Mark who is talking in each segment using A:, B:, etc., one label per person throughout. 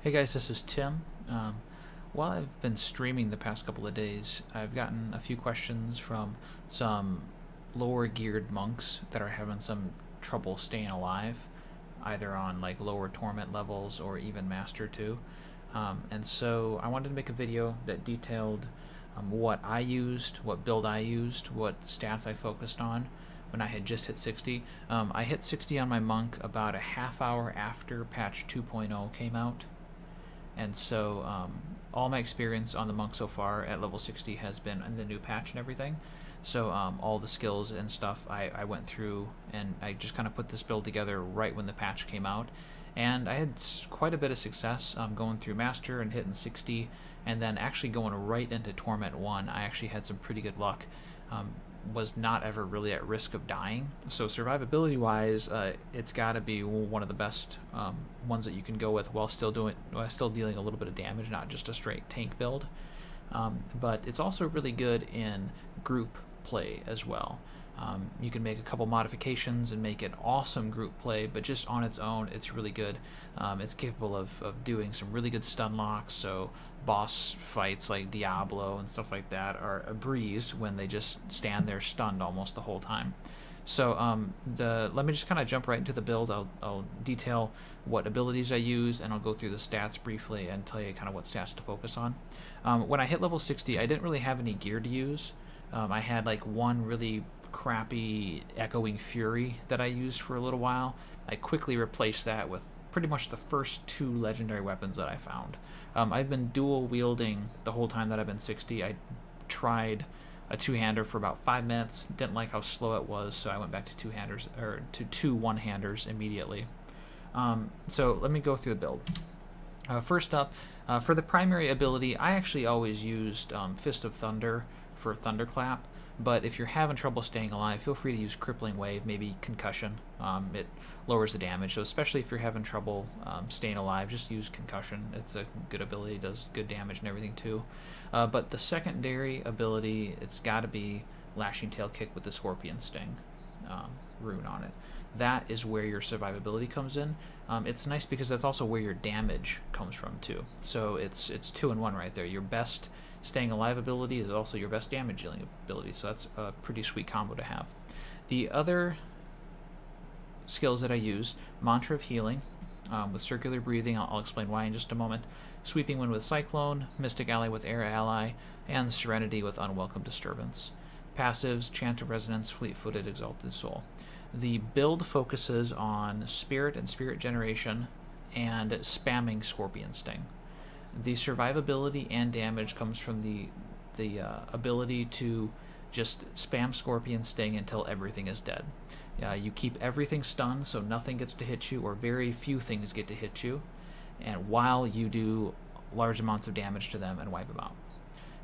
A: Hey guys, this is Tim. While I've been streaming the past couple of days, I've gotten a few questions from some lower geared monks that are having some trouble staying alive, either on like lower torment levels or even Master 2. And so I wanted to make a video that detailed what I used, what build I used, what stats I focused on when I had just hit 60. I hit 60 on my monk about a half hour after patch 2.0 came out. And so all my experience on the monk so far at level 60 has been in the new patch and everything. So all the skills and stuff I went through, and I just kind of put this build together right when the patch came out. And I had quite a bit of success going through Master and hitting 60, and then actually going right into Torment 1. I actually had some pretty good luck. Was not ever really at risk of dying. So survivability wise, it's got to be one of the best ones that you can go with while still dealing a little bit of damage, not just a straight tank build. But it's also really good in group play as well. You can make a couple modifications and make it awesome group play, but just on its own, it's really good. It's capable of doing some really good stun locks, so boss fights like Diablo and stuff like that are a breeze when they just stand there stunned almost the whole time. So let me just kind of jump right into the build. I'll detail what abilities I use, and I'll go through the stats briefly and tell you kind of what stats to focus on. When I hit level 60, I didn't really have any gear to use. I had like one really crappy Echoing Fury that I used for a little while. I quickly replaced that with pretty much the first two legendary weapons that I found. I've been dual wielding the whole time that I've been 60. I tried a two-hander for about 5 minutes, didn't like how slow it was, so I went back to two-handers, or to two one-handers immediately. So let me go through the build. First up, for the primary ability, I actually always used Fist of Thunder for Thunderclap, but if you're having trouble staying alive, feel free to use Crippling Wave, maybe Concussion. It lowers the damage, so especially if you're having trouble staying alive, just use Concussion. It's a good ability, it does good damage and everything too. But the secondary ability, it's got to be Lashing Tail Kick with the Scorpion Sting rune on it. That is where your survivability comes in. It's nice because that's also where your damage comes from too. So it's 2-in-1 right there. Your best staying alive ability is also your best damage dealing ability, so that's a pretty sweet combo to have. The other skills that I use, Mantra of Healing with Circular Breathing, I'll explain why in just a moment, Sweeping Wind with Cyclone, Mystic Ally with Air Ally, and Serenity with Unwelcome Disturbance. Passives, Chant of Resonance, Fleet-Footed, Exalted Soul. The build focuses on Spirit and Spirit Generation and spamming Scorpion Sting. The survivability and damage comes from the ability to just spam Scorpion Sting until everything is dead. You keep everything stunned, so nothing gets to hit you, or very few things get to hit you, and while you do large amounts of damage to them and wipe them out.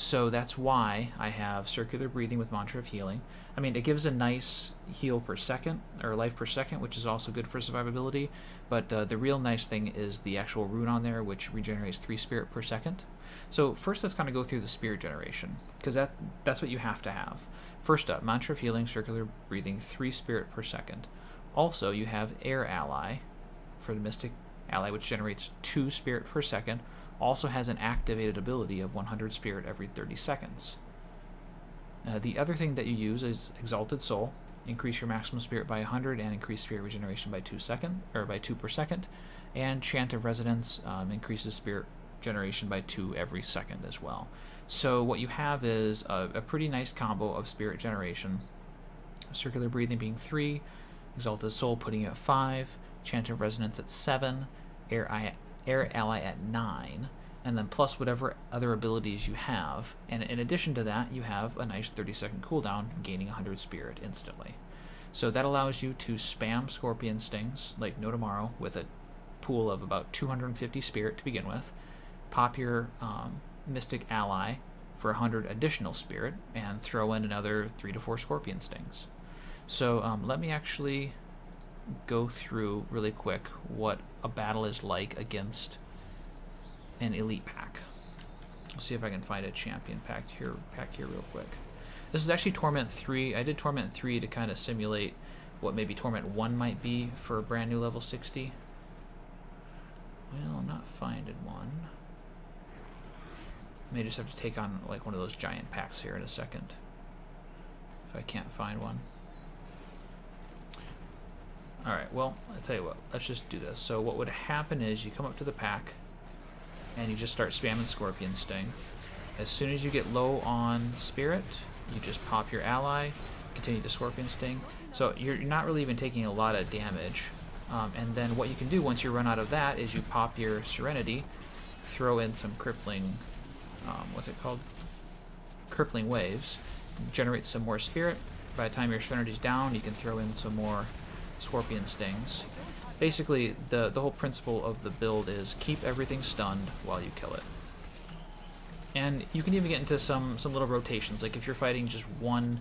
A: So that's why I have Circular Breathing with Mantra of Healing. I mean, it gives a nice heal per second, or life per second, which is also good for survivability, but the real nice thing is the actual rune on there, which regenerates 3 spirit per second. So first let's kind of go through the spirit generation, because that's what you have to have. First up, Mantra of Healing, Circular Breathing, 3 spirit per second. Also, you have Air Ally for the Mystic Ally, which generates 2 spirit per second. Also has an activated ability of 100 spirit every 30 seconds. The other thing that you use is Exalted Soul. Increase your maximum spirit by 100 and increase spirit regeneration by 2 per second. And Chant of Resonance increases spirit generation by 2 every second as well. So what you have is a pretty nice combo of spirit generation. Circular Breathing being 3, Exalted Soul putting you at 5, Chant of Resonance at 7, Air Ally at 9, and then plus whatever other abilities you have. And in addition to that, you have a nice 30-second cooldown, gaining 100 spirit instantly. So that allows you to spam Scorpion Stings like no tomorrow with a pool of about 250 spirit to begin with. Pop your Mystic Ally for 100 additional spirit, and throw in another 3 to 4 Scorpion Stings. So let me actually go through really quick what a battle is like against an elite pack. I'll see if I can find a champion pack here real quick. This is actually Torment 3. I did Torment 3 to kind of simulate what maybe Torment 1 might be for a brand new level 60. Well, I'm not finding one. May just have to take on like one of those giant packs here in a second if I can't find one. Alright, well, I'll tell you what, let's just do this. So what would happen is you come up to the pack and you just start spamming Scorpion Sting. As soon as you get low on Spirit, you just pop your ally, continue the Scorpion Sting. So you're not really even taking a lot of damage. And then what you can do once you run out of that is you pop your Serenity, throw in some crippling, what's it called? Crippling waves, generate some more Spirit. By the time your Serenity's down, you can throw in some more Scorpion Stings. Basically, the whole principle of the build is keep everything stunned while you kill it. And you can even get into some little rotations, like if you're fighting just one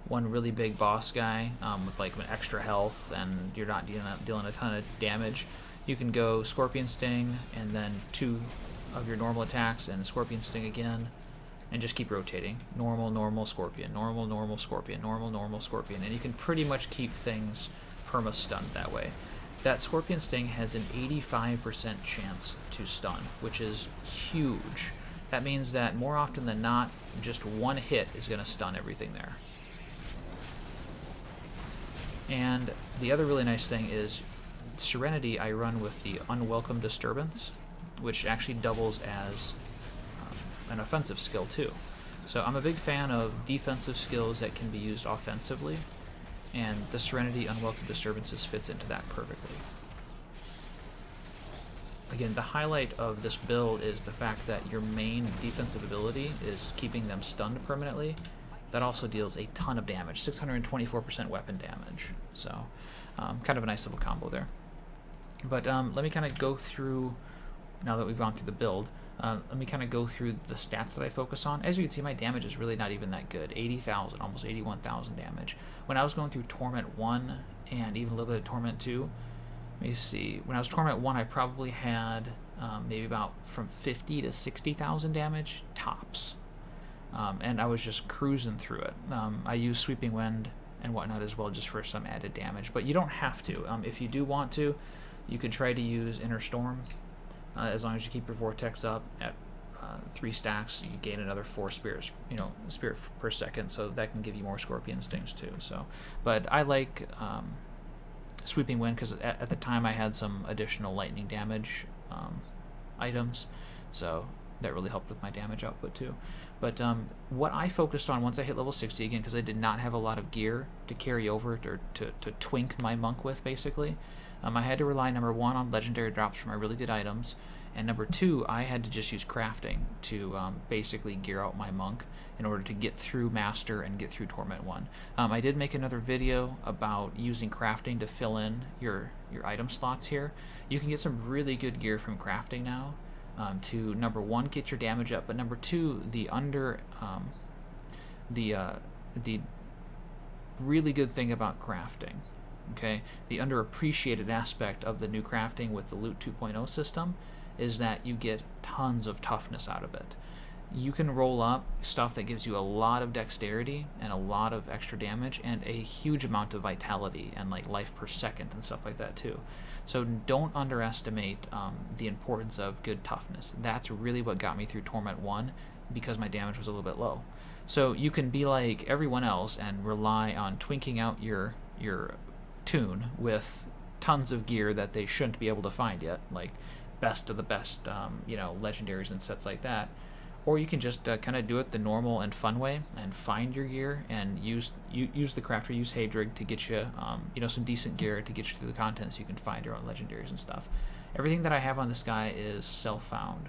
A: really big boss guy with like an extra health and you're not dealing a ton of damage, you can go Scorpion Sting and then 2 of your normal attacks and Scorpion Sting again, and just keep rotating. Normal, normal, Scorpion, normal, normal, Scorpion, normal, normal, Scorpion, and you can pretty much keep things perma-stunned that way. That Scorpion Sting has an 85% chance to stun, which is huge. That means that more often than not, just one hit is going to stun everything there. And the other really nice thing is Serenity I run with the Unwelcome Disturbance, which actually doubles as an offensive skill too. So I'm a big fan of defensive skills that can be used offensively, and the Serenity Unwelcome Disturbances fits into that perfectly. Again, the highlight of this build is the fact that your main defensive ability is keeping them stunned permanently. That also deals a ton of damage, 624% weapon damage. So, kind of a nice little combo there. But let me kind of go through, now that we've gone through the build, let me kind of go through the stats that I focus on. As you can see, my damage is really not even that good. 80,000, almost 81,000 damage. When I was going through Torment 1 and even a little bit of Torment 2, let me see. When I was Torment 1, I probably had maybe about from 50 to 60,000 damage, tops. And I was just cruising through it. I used Sweeping Wind and whatnot as well just for some added damage. But you don't have to. If you do want to, you can try to use Inner Storm. As long as you keep your Vortex up at 3 stacks, you gain another 4 spirits, spirit per second, so that can give you more Scorpion Stings too. So, but I like Sweeping Wind because at the time I had some additional lightning damage items, so that really helped with my damage output too. But what I focused on once I hit level 60, again, because I did not have a lot of gear to carry over or to twink my monk with, basically, I had to rely, number 1, on legendary drops for my really good items, and number 2, I had to just use crafting to basically gear out my monk in order to get through Master and get through Torment 1. I did make another video about using crafting to fill in your item slots here. You can get some really good gear from crafting now to, number 1, get your damage up, but number 2, the really good thing about crafting, okay, the underappreciated aspect of the new crafting with the Loot 2.0 system is that you get tons of toughness out of it. You can roll up stuff that gives you a lot of dexterity and a lot of extra damage and a huge amount of vitality and like life per second and stuff like that too. So don't underestimate the importance of good toughness. That's really what got me through Torment 1 because my damage was a little bit low. So you can be like everyone else and rely on twinking out your tune with tons of gear that they shouldn't be able to find yet, like best of the best, legendaries and sets like that. Or you can just kind of do it the normal and fun way and find your gear and use the crafter, use Hadrig to get you, some decent gear to get you through the content so you can find your own legendaries and stuff. Everything that I have on this guy is self-found,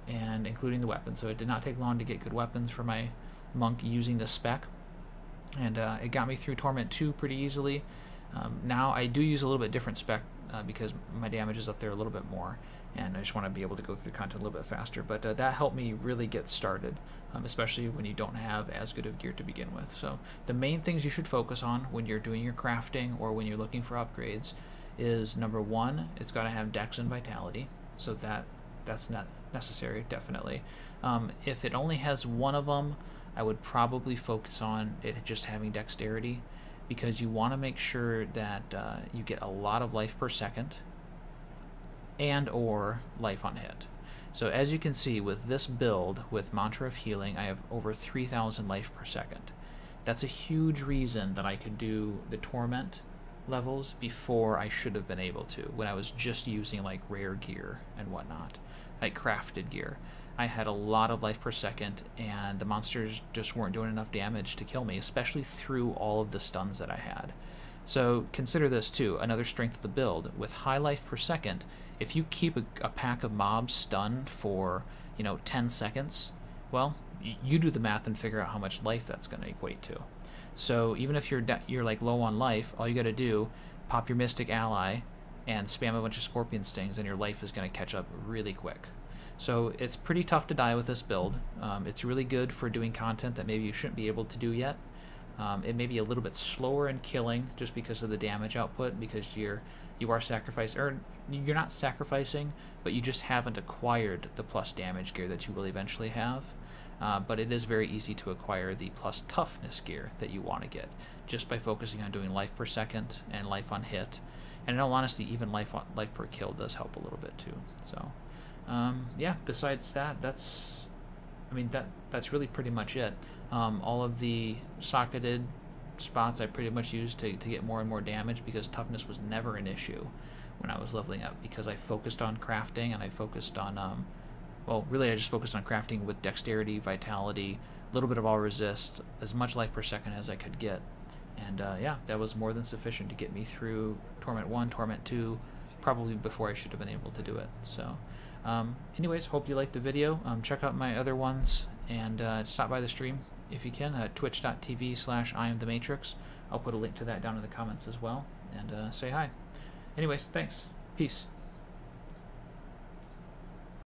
A: and including the weapons. So it did not take long to get good weapons for my monk using the spec, and it got me through Torment 2 pretty easily. Now I do use a little bit different spec because my damage is up there a little bit more, and I just want to be able to go through the content a little bit faster. But that helped me really get started, especially when you don't have as good of gear to begin with. So the main things you should focus on when you're doing your crafting or when you're looking for upgrades is, number 1, it's got to have Dex and Vitality, so that's not necessary, definitely. If it only has one of them, I would probably focus on it just having Dexterity, because you want to make sure that you get a lot of life per second, and or life on hit. So as you can see, with this build, with Mantra of Healing, I have over 3,000 life per second. That's a huge reason that I could do the Torment levels before I should have been able to, when I was just using like rare gear and whatnot, like crafted gear. I had a lot of life per second, and the monsters just weren't doing enough damage to kill me, especially through all of the stuns that I had. So consider this too, another strength of the build. With high life per second, if you keep a pack of mobs stunned for, 10 seconds, well, you do the math and figure out how much life that's going to equate to. So even if you're like low on life, all you got to do, pop your Mystic Ally and spam a bunch of Scorpion Stings, and your life is going to catch up really quick. So it's pretty tough to die with this build. It's really good for doing content that maybe you shouldn't be able to do yet. It may be a little bit slower in killing just because of the damage output, because you are sacrificing, or you're not sacrificing, but you just haven't acquired the plus damage gear that you will eventually have. But it is very easy to acquire the plus toughness gear that you want to get just by focusing on doing life per second and life on hit. And in all honesty, even life per kill does help a little bit too. So yeah, besides that, that's really pretty much it. All of the socketed spots I pretty much used to get more and more damage, because toughness was never an issue when I was leveling up, because I focused on crafting, and I focused on well, really I just focused on crafting with dexterity, vitality, a little bit of all resist, as much life per second as I could get. And yeah, that was more than sufficient to get me through Torment 1, Torment 2, probably before I should have been able to do it. So anyways, hope you liked the video. Check out my other ones, and stop by the stream if you can, twitch.tv/IamTheMatrix. I'll put a link to that down in the comments as well, and say hi. Anyways, thanks. Peace.